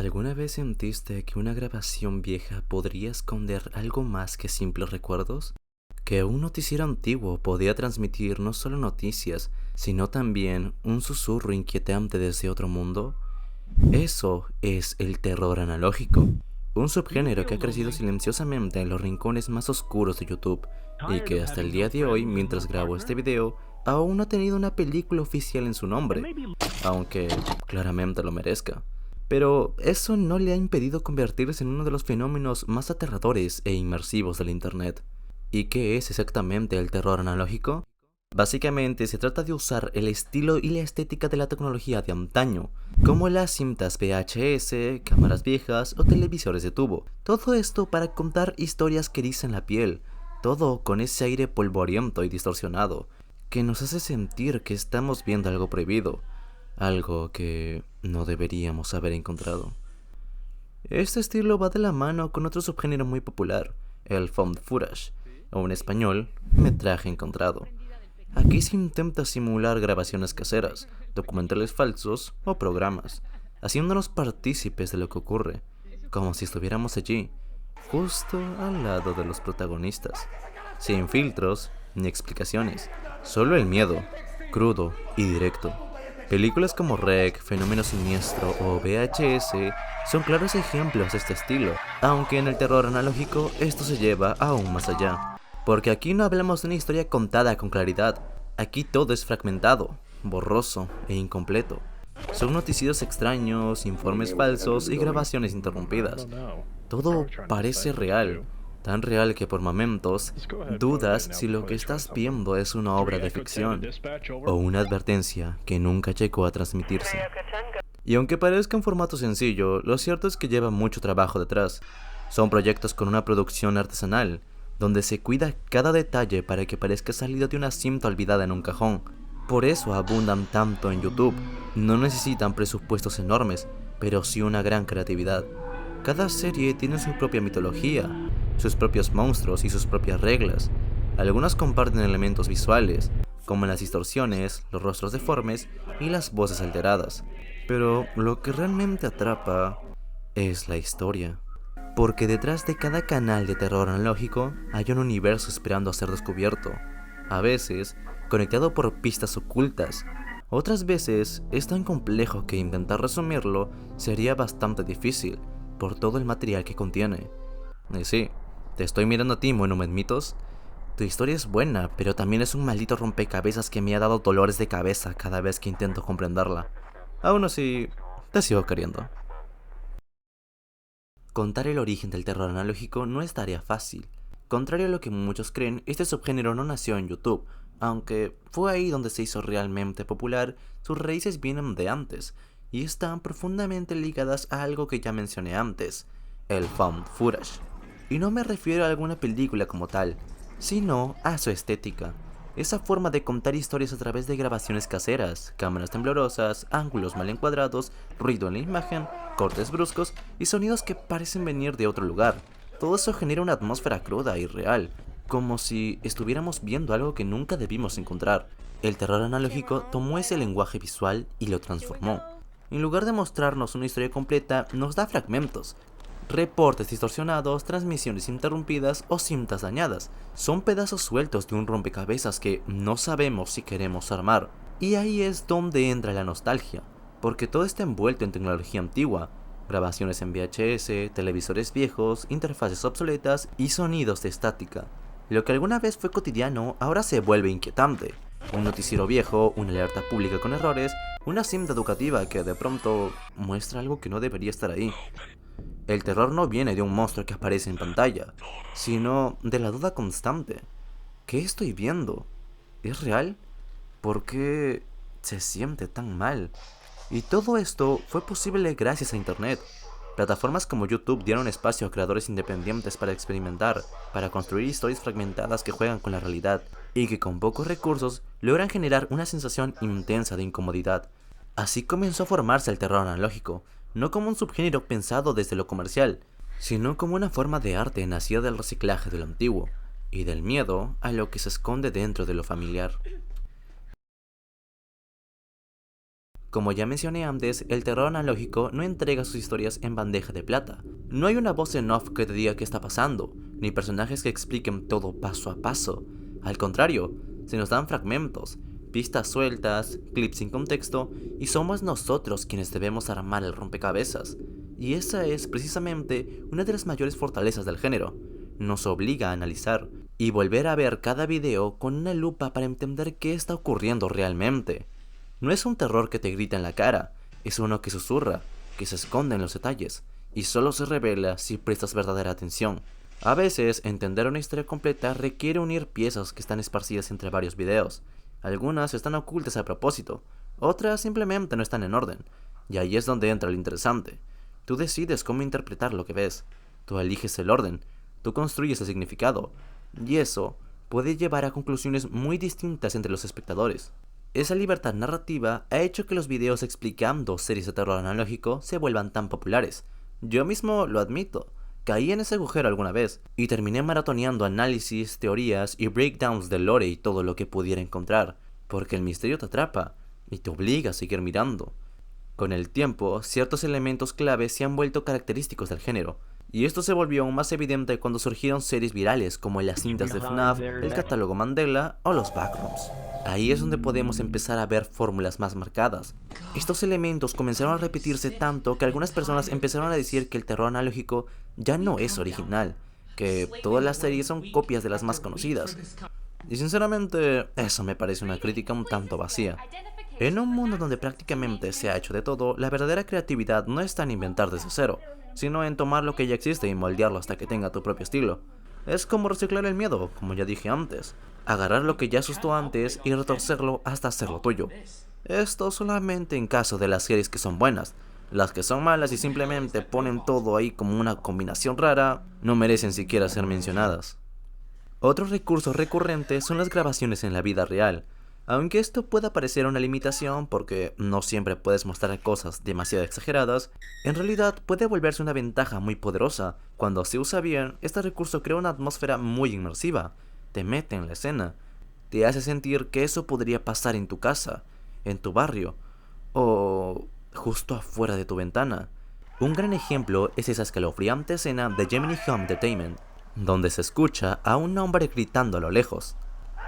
¿Alguna vez sentiste que una grabación vieja podría esconder algo más que simples recuerdos? Que un noticiero antiguo podía transmitir no solo noticias, sino también un susurro inquietante desde otro mundo. Eso es el terror analógico, un subgénero que ha crecido silenciosamente en los rincones más oscuros de YouTube y que hasta el día de hoy, mientras grabo este video, aún no ha tenido una película oficial en su nombre, aunque claramente lo merezca. Pero eso no le ha impedido convertirse en uno de los fenómenos más aterradores e inmersivos del Internet. ¿Y qué es exactamente el terror analógico? Básicamente se trata de usar el estilo y la estética de la tecnología de antaño, como las cintas VHS, cámaras viejas o televisores de tubo. Todo esto para contar historias que erizan la piel, todo con ese aire polvoriento y distorsionado, que nos hace sentir que estamos viendo algo prohibido, algo que no deberíamos haber encontrado. Este estilo va de la mano con otro subgénero muy popular, el found footage, o en español, metraje encontrado. Aquí se intenta simular grabaciones caseras, documentales falsos o programas, haciéndonos partícipes de lo que ocurre, como si estuviéramos allí, justo al lado de los protagonistas, sin filtros ni explicaciones, solo el miedo, crudo y directo. Películas como REC, Fenómeno Siniestro o VHS son claros ejemplos de este estilo, aunque en el terror analógico esto se lleva aún más allá. Porque aquí no hablamos de una historia contada con claridad, aquí todo es fragmentado, borroso e incompleto. Son noticieros extraños, informes falsos y grabaciones interrumpidas. Todo parece real, tan real que por momentos dudas si lo que estás viendo es una obra de ficción o una advertencia que nunca llegó a transmitirse. Y aunque parezca un formato sencillo, lo cierto es que lleva mucho trabajo detrás. Son proyectos con una producción artesanal, donde se cuida cada detalle para que parezca salido de una cinta olvidada en un cajón. Por eso abundan tanto en YouTube. No necesitan presupuestos enormes, pero sí una gran creatividad. Cada serie tiene su propia mitología, sus propios monstruos y sus propias reglas. Algunas comparten elementos visuales, como las distorsiones, los rostros deformes y las voces alteradas. Pero lo que realmente atrapa es la historia. Porque detrás de cada canal de terror analógico hay un universo esperando a ser descubierto. A veces, conectado por pistas ocultas. Otras veces, es tan complejo que intentar resumirlo sería bastante difícil, por todo el material que contiene. Y sí, te estoy mirando a ti, Monument Mitos. Tu historia es buena, pero también es un maldito rompecabezas que me ha dado dolores de cabeza cada vez que intento comprenderla. Aún así, te sigo queriendo. Contar el origen del terror analógico no es tarea fácil. Contrario a lo que muchos creen, este subgénero no nació en YouTube, aunque fue ahí donde se hizo realmente popular. Sus raíces vienen de antes, y están profundamente ligadas a algo que ya mencioné antes, el found footage. Y no me refiero a alguna película como tal, sino a su estética. Esa forma de contar historias a través de grabaciones caseras, cámaras temblorosas, ángulos mal encuadrados, ruido en la imagen, cortes bruscos y sonidos que parecen venir de otro lugar. Todo eso genera una atmósfera cruda y real, como si estuviéramos viendo algo que nunca debimos encontrar. El terror analógico tomó ese lenguaje visual y lo transformó. En lugar de mostrarnos una historia completa, nos da fragmentos. Reportes distorsionados, transmisiones interrumpidas o cintas dañadas. Son pedazos sueltos de un rompecabezas que no sabemos si queremos armar. Y ahí es donde entra la nostalgia, porque todo está envuelto en tecnología antigua. Grabaciones en VHS, televisores viejos, interfaces obsoletas y sonidos de estática. Lo que alguna vez fue cotidiano ahora se vuelve inquietante. Un noticiero viejo, una alerta pública con errores, una cinta educativa que de pronto muestra algo que no debería estar ahí. El terror no viene de un monstruo que aparece en pantalla, sino de la duda constante. ¿Qué estoy viendo? ¿Es real? ¿Por qué se siente tan mal? Y todo esto fue posible gracias a Internet. Plataformas como YouTube dieron espacio a creadores independientes para experimentar, para construir historias fragmentadas que juegan con la realidad y que con pocos recursos logran generar una sensación intensa de incomodidad. Así comenzó a formarse el terror analógico, no como un subgénero pensado desde lo comercial, sino como una forma de arte nacida del reciclaje de lo antiguo y del miedo a lo que se esconde dentro de lo familiar. Como ya mencioné antes, el terror analógico no entrega sus historias en bandeja de plata. No hay una voz en off que te diga qué está pasando, ni personajes que expliquen todo paso a paso. Al contrario, se nos dan fragmentos, pistas sueltas, clips sin contexto, y somos nosotros quienes debemos armar el rompecabezas. Y esa es precisamente una de las mayores fortalezas del género. Nos obliga a analizar y volver a ver cada video con una lupa para entender qué está ocurriendo realmente. No es un terror que te grita en la cara, es uno que susurra, que se esconde en los detalles, y solo se revela si prestas verdadera atención. A veces, entender una historia completa requiere unir piezas que están esparcidas entre varios videos. Algunas están ocultas a propósito, otras simplemente no están en orden, y ahí es donde entra lo interesante. Tú decides cómo interpretar lo que ves, tú eliges el orden, tú construyes el significado, y eso puede llevar a conclusiones muy distintas entre los espectadores. Esa libertad narrativa ha hecho que los videos explicando series de terror analógico se vuelvan tan populares. Yo mismo lo admito, caí en ese agujero alguna vez, y terminé maratoneando análisis, teorías y breakdowns de lore y todo lo que pudiera encontrar, porque el misterio te atrapa, y te obliga a seguir mirando. Con el tiempo, ciertos elementos clave se han vuelto característicos del género, y esto se volvió aún más evidente cuando surgieron series virales como las cintas de FNAF, el catálogo Mandela o los backrooms. Ahí es donde podemos empezar a ver fórmulas más marcadas. Estos elementos comenzaron a repetirse tanto que algunas personas empezaron a decir que el terror analógico ya no es original, que todas las series son copias de las más conocidas. Y sinceramente, eso me parece una crítica un tanto vacía. En un mundo donde prácticamente se ha hecho de todo, la verdadera creatividad no está en inventar desde cero, sino en tomar lo que ya existe y moldearlo hasta que tenga tu propio estilo. Es como reciclar el miedo, como ya dije antes. Agarrar lo que ya asustó antes y retorcerlo hasta hacerlo tuyo. Esto solamente en caso de las series que son buenas. Las que son malas y simplemente ponen todo ahí como una combinación rara, no merecen siquiera ser mencionadas. Otro recurso recurrente son las grabaciones en la vida real. Aunque esto pueda parecer una limitación porque no siempre puedes mostrar cosas demasiado exageradas, en realidad puede volverse una ventaja muy poderosa. Cuando se usa bien, este recurso crea una atmósfera muy inmersiva, te mete en la escena, te hace sentir que eso podría pasar en tu casa, en tu barrio, o justo afuera de tu ventana. Un gran ejemplo es esa escalofriante escena de Gemini Home Entertainment, donde se escucha a un hombre gritando a lo lejos.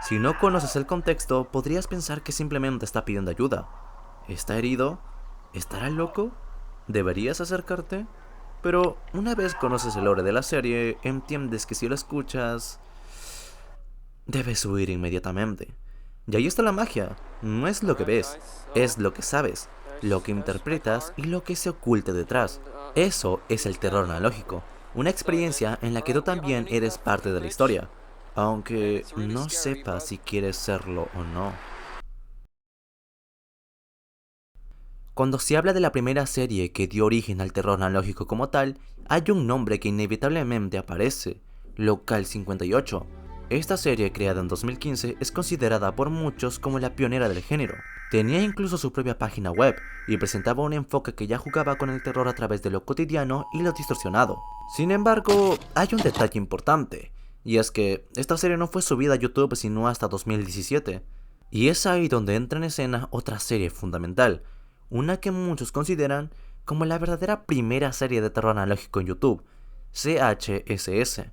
Si no conoces el contexto, podrías pensar que simplemente está pidiendo ayuda. ¿Está herido? ¿Estará loco? ¿Deberías acercarte? Pero una vez conoces el lore de la serie, entiendes que si lo escuchas, debes huir inmediatamente. Y ahí está la magia. No es lo que ves, es lo que sabes, lo que interpretas y lo que se oculta detrás. Eso es el terror analógico, una experiencia en la que tú también eres parte de la historia, aunque no sepas si quieres serlo o no. Cuando se habla de la primera serie que dio origen al terror analógico como tal, hay un nombre que inevitablemente aparece: Local 58. Esta serie, creada en 2015, es considerada por muchos como la pionera del género. Tenía incluso su propia página web y presentaba un enfoque que ya jugaba con el terror a través de lo cotidiano y lo distorsionado. Sin embargo, hay un detalle importante, y es que esta serie no fue subida a YouTube sino hasta 2017. Y es ahí donde entra en escena otra serie fundamental, una que muchos consideran como la verdadera primera serie de terror analógico en YouTube: CHSS.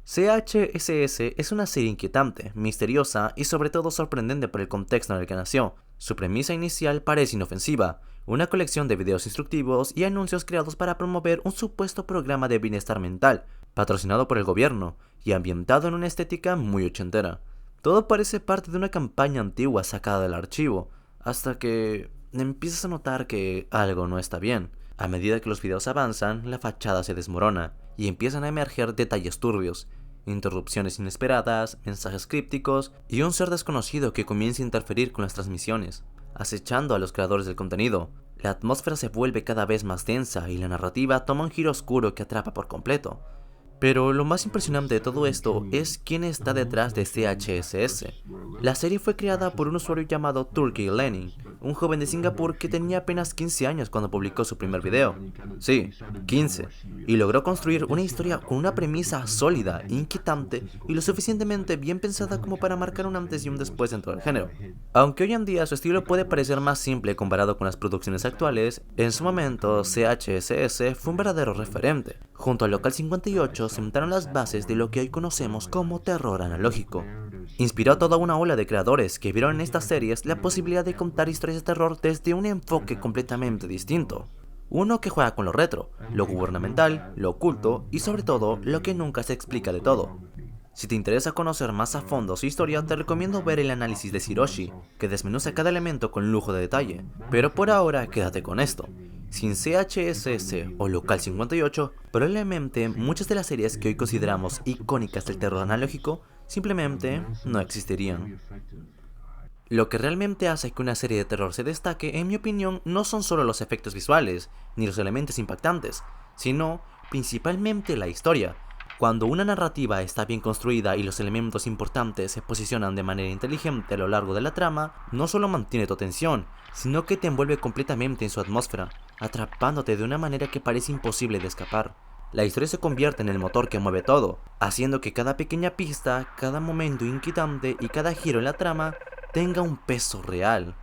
CHSS es una serie inquietante, misteriosa y sobre todo sorprendente por el contexto en el que nació. Su premisa inicial parece inofensiva: una colección de videos instructivos y anuncios creados para promover un supuesto programa de bienestar mental, patrocinado por el gobierno y ambientado en una estética muy ochentera. Todo parece parte de una campaña antigua sacada del archivo, hasta que empiezas a notar que algo no está bien. A medida que los videos avanzan, la fachada se desmorona y empiezan a emerger detalles turbios, interrupciones inesperadas, mensajes crípticos y un ser desconocido que comienza a interferir con las transmisiones, acechando a los creadores del contenido. La atmósfera se vuelve cada vez más densa y la narrativa toma un giro oscuro que atrapa por completo. Pero lo más impresionante de todo esto es quién está detrás de CHSS. La serie fue creada por un usuario llamado Turkey Lenin, un joven de Singapur que tenía apenas 15 años cuando publicó su primer video. Sí, 15. Y logró construir una historia con una premisa sólida, inquietante y lo suficientemente bien pensada como para marcar un antes y un después dentro del género. Aunque hoy en día su estilo puede parecer más simple comparado con las producciones actuales, en su momento CHSS fue un verdadero referente. Junto al Local 58 sentaron las bases de lo que hoy conocemos como terror analógico. Inspiró a toda una ola de creadores que vieron en estas series la posibilidad de contar historias de terror desde un enfoque completamente distinto. Uno que juega con lo retro, lo gubernamental, lo oculto y sobre todo lo que nunca se explica de todo. Si te interesa conocer más a fondo su historia, te recomiendo ver el análisis de Hiroshi, que desmenuza cada elemento con lujo de detalle. Pero por ahora, quédate con esto. Sin CHSS o Local 58, probablemente muchas de las series que hoy consideramos icónicas del terror analógico simplemente no existirían. Lo que realmente hace que una serie de terror se destaque, en mi opinión, no son solo los efectos visuales, ni los elementos impactantes, sino principalmente la historia. Cuando una narrativa está bien construida y los elementos importantes se posicionan de manera inteligente a lo largo de la trama, no solo mantiene tu atención, sino que te envuelve completamente en su atmósfera, atrapándote de una manera que parece imposible de escapar. La historia se convierte en el motor que mueve todo, haciendo que cada pequeña pista, cada momento inquietante y cada giro en la trama tenga un peso real.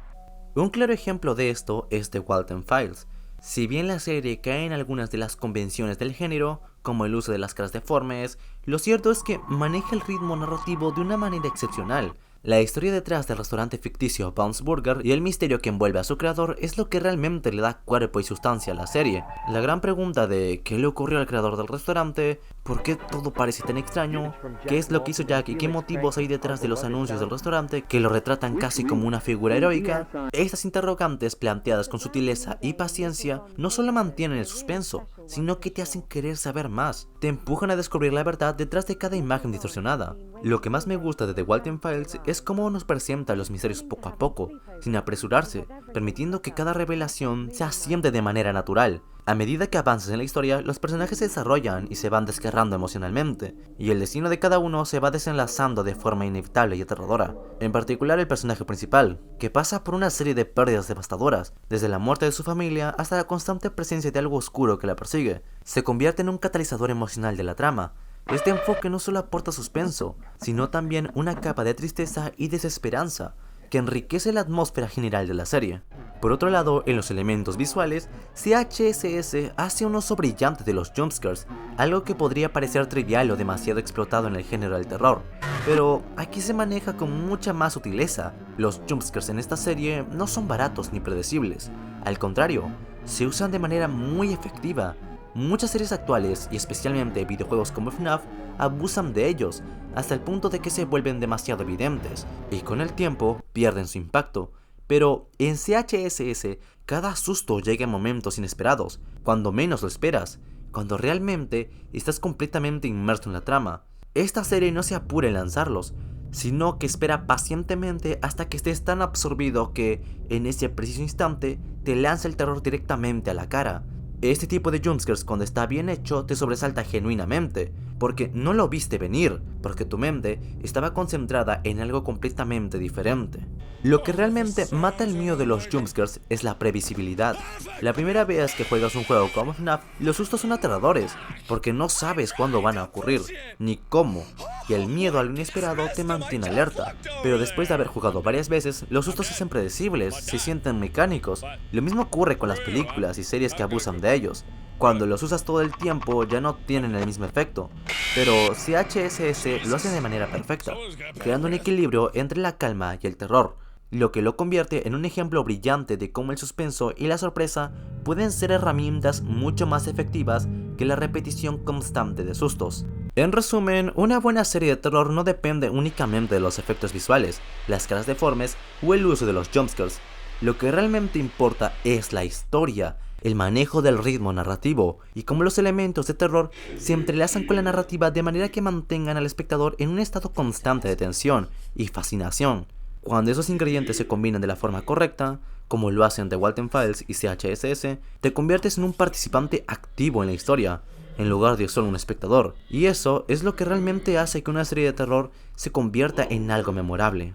Un claro ejemplo de esto es The Walden Files. Si bien la serie cae en algunas de las convenciones del género, como el uso de las caras deformes, lo cierto es que maneja el ritmo narrativo de una manera excepcional. La historia detrás del restaurante ficticio Bounce Burger y el misterio que envuelve a su creador es lo que realmente le da cuerpo y sustancia a la serie. La gran pregunta de ¿qué le ocurrió al creador del restaurante? ¿Por qué todo parece tan extraño? ¿Qué es lo que hizo Jack y qué motivos hay detrás de los anuncios del restaurante que lo retratan casi como una figura heroica? Estas interrogantes planteadas con sutileza y paciencia no solo mantienen el suspenso, sino que te hacen querer saber más. Te empujan a descubrir la verdad detrás de cada imagen distorsionada. Lo que más me gusta de The Walden Files es cómo nos presenta los misterios poco a poco, sin apresurarse, permitiendo que cada revelación se asiente de manera natural. A medida que avanzas en la historia, los personajes se desarrollan y se van desgarrando emocionalmente, y el destino de cada uno se va desenlazando de forma inevitable y aterradora. En particular el personaje principal, que pasa por una serie de pérdidas devastadoras, desde la muerte de su familia hasta la constante presencia de algo oscuro que la persigue, se convierte en un catalizador emocional de la trama. Este enfoque no solo aporta suspenso, sino también una capa de tristeza y desesperanza, que enriquece la atmósfera general de la serie. Por otro lado, en los elementos visuales, CHSS hace un uso brillante de los jumpscares, algo que podría parecer trivial o demasiado explotado en el género del terror, pero aquí se maneja con mucha más sutileza. Los jumpscares en esta serie no son baratos ni predecibles, al contrario, se usan de manera muy efectiva. Muchas series actuales, y especialmente videojuegos como FNAF, abusan de ellos, hasta el punto de que se vuelven demasiado evidentes, y con el tiempo pierden su impacto. Pero en CHSS, cada susto llega en momentos inesperados, cuando menos lo esperas, cuando realmente estás completamente inmerso en la trama. Esta serie no se apura en lanzarlos, sino que espera pacientemente hasta que estés tan absorbido que, en ese preciso instante, te lanza el terror directamente a la cara. Este tipo de jumpscares, cuando está bien hecho, te sobresalta genuinamente, porque no lo viste venir, porque tu mente estaba concentrada en algo completamente diferente. Lo que realmente mata el miedo de los jumpscares es la previsibilidad. La primera vez que juegas un juego como FNAF, los sustos son aterradores, porque no sabes cuándo van a ocurrir, ni cómo, y el miedo a lo inesperado te mantiene alerta. Pero después de haber jugado varias veces, los sustos se hacen predecibles, se sienten mecánicos. Lo mismo ocurre con las películas y series que abusan de ellos. Cuando los usas todo el tiempo ya no tienen el mismo efecto, pero CHSS lo hace de manera perfecta, creando un equilibrio entre la calma y el terror, lo que lo convierte en un ejemplo brillante de cómo el suspenso y la sorpresa pueden ser herramientas mucho más efectivas que la repetición constante de sustos. En resumen, una buena serie de terror no depende únicamente de los efectos visuales, las caras deformes o el uso de los jumpscares. Lo que realmente importa es la historia, el manejo del ritmo narrativo y cómo los elementos de terror se entrelazan con la narrativa de manera que mantengan al espectador en un estado constante de tensión y fascinación. Cuando esos ingredientes se combinan de la forma correcta, como lo hacen The Walden Files y CHSS, te conviertes en un participante activo en la historia, en lugar de solo un espectador, y eso es lo que realmente hace que una serie de terror se convierta en algo memorable.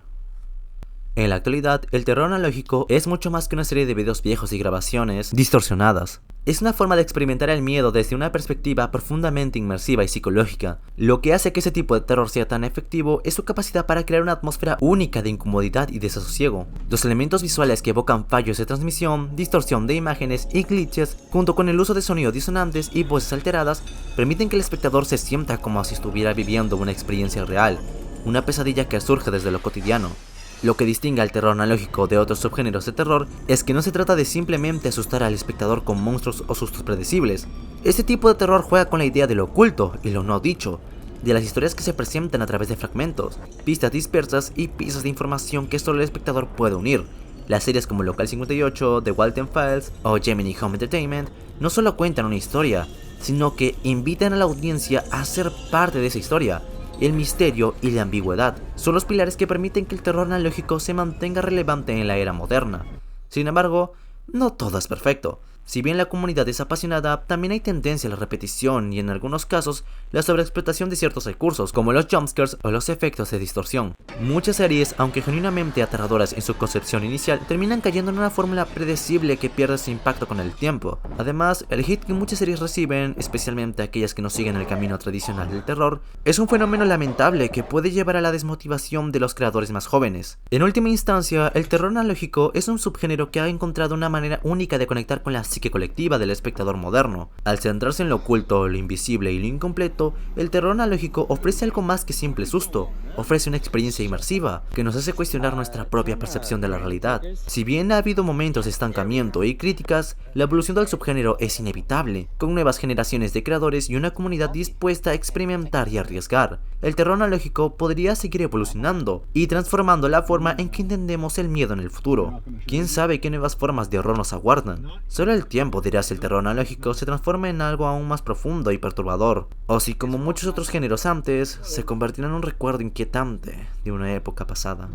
En la actualidad, el terror analógico es mucho más que una serie de videos viejos y grabaciones distorsionadas. Es una forma de experimentar el miedo desde una perspectiva profundamente inmersiva y psicológica. Lo que hace que ese tipo de terror sea tan efectivo es su capacidad para crear una atmósfera única de incomodidad y desasosiego. Los elementos visuales que evocan fallos de transmisión, distorsión de imágenes y glitches, junto con el uso de sonidos disonantes y voces alteradas, permiten que el espectador se sienta como si estuviera viviendo una experiencia real, una pesadilla que surge desde lo cotidiano. Lo que distingue al terror analógico de otros subgéneros de terror es que no se trata de simplemente asustar al espectador con monstruos o sustos predecibles. Este tipo de terror juega con la idea de lo oculto y lo no dicho, de las historias que se presentan a través de fragmentos, pistas dispersas y piezas de información que solo el espectador puede unir. Las series como Local 58, The Walden Files o Gemini Home Entertainment no solo cuentan una historia, sino que invitan a la audiencia a ser parte de esa historia. El misterio y la ambigüedad son los pilares que permiten que el terror analógico se mantenga relevante en la era moderna. Sin embargo, no todo es perfecto. Si bien la comunidad es apasionada, también hay tendencia a la repetición y en algunos casos la sobreexplotación de ciertos recursos como los jumpscares o los efectos de distorsión. Muchas series, aunque genuinamente aterradoras en su concepción inicial, terminan cayendo en una fórmula predecible que pierde su impacto con el tiempo. Además, el hit que muchas series reciben, especialmente aquellas que no siguen el camino tradicional del terror, es un fenómeno lamentable que puede llevar a la desmotivación de los creadores más jóvenes. En última instancia, el terror analógico es un subgénero que ha encontrado una manera única de conectar con la psique colectiva del espectador moderno. Al centrarse en lo oculto, lo invisible y lo incompleto, el terror analógico ofrece algo más que simple susto. Ofrece una experiencia inmersiva que nos hace cuestionar nuestra propia percepción de la realidad. Si bien ha habido momentos de estancamiento y críticas, la evolución del subgénero es inevitable, con nuevas generaciones de creadores y una comunidad dispuesta a experimentar y arriesgar. El terror analógico podría seguir evolucionando y transformando la forma en que entendemos el miedo en el futuro. ¿Quién sabe qué nuevas formas de horror nos aguardan? Solo el tiempo dirá si el terror analógico se transforma en algo aún más profundo y perturbador, o si, como muchos otros géneros antes, se convertirá en un recuerdo inquietante de una época pasada.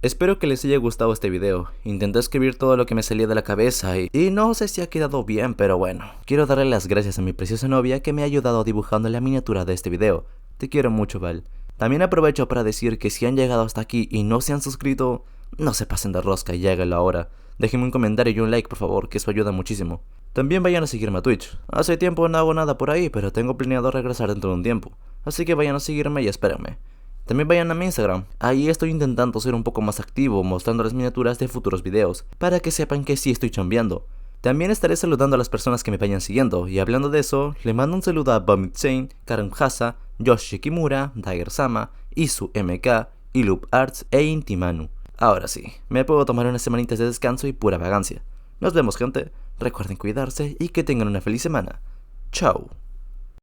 Espero que les haya gustado este video. Intenté escribir todo lo que me salía de la cabeza y no sé si ha quedado bien, pero bueno. Quiero darle las gracias a mi preciosa novia que me ha ayudado dibujando la miniatura de este video. Te quiero mucho, Val. También aprovecho para decir que si han llegado hasta aquí y no se han suscrito, no se pasen de rosca y lléguenlo ahora. Déjenme un comentario y un like, por favor, que eso ayuda muchísimo. También vayan a seguirme a Twitch. Hace tiempo no hago nada por ahí, pero tengo planeado regresar dentro de un tiempo. Así que vayan a seguirme y espérenme. También vayan a mi Instagram, ahí estoy intentando ser un poco más activo mostrando las miniaturas de futuros videos, para que sepan que sí estoy chambeando. También estaré saludando a las personas que me vayan siguiendo, y hablando de eso, le mando un saludo a Vomit Sane, Karen Hasa, Yoshi Kimura, Dagger Sama, Isu MK, Ilup Arts e Intimanu. Ahora sí, me puedo tomar unas semanitas de descanso y pura vagancia. Nos vemos, gente, recuerden cuidarse y que tengan una feliz semana. Chao.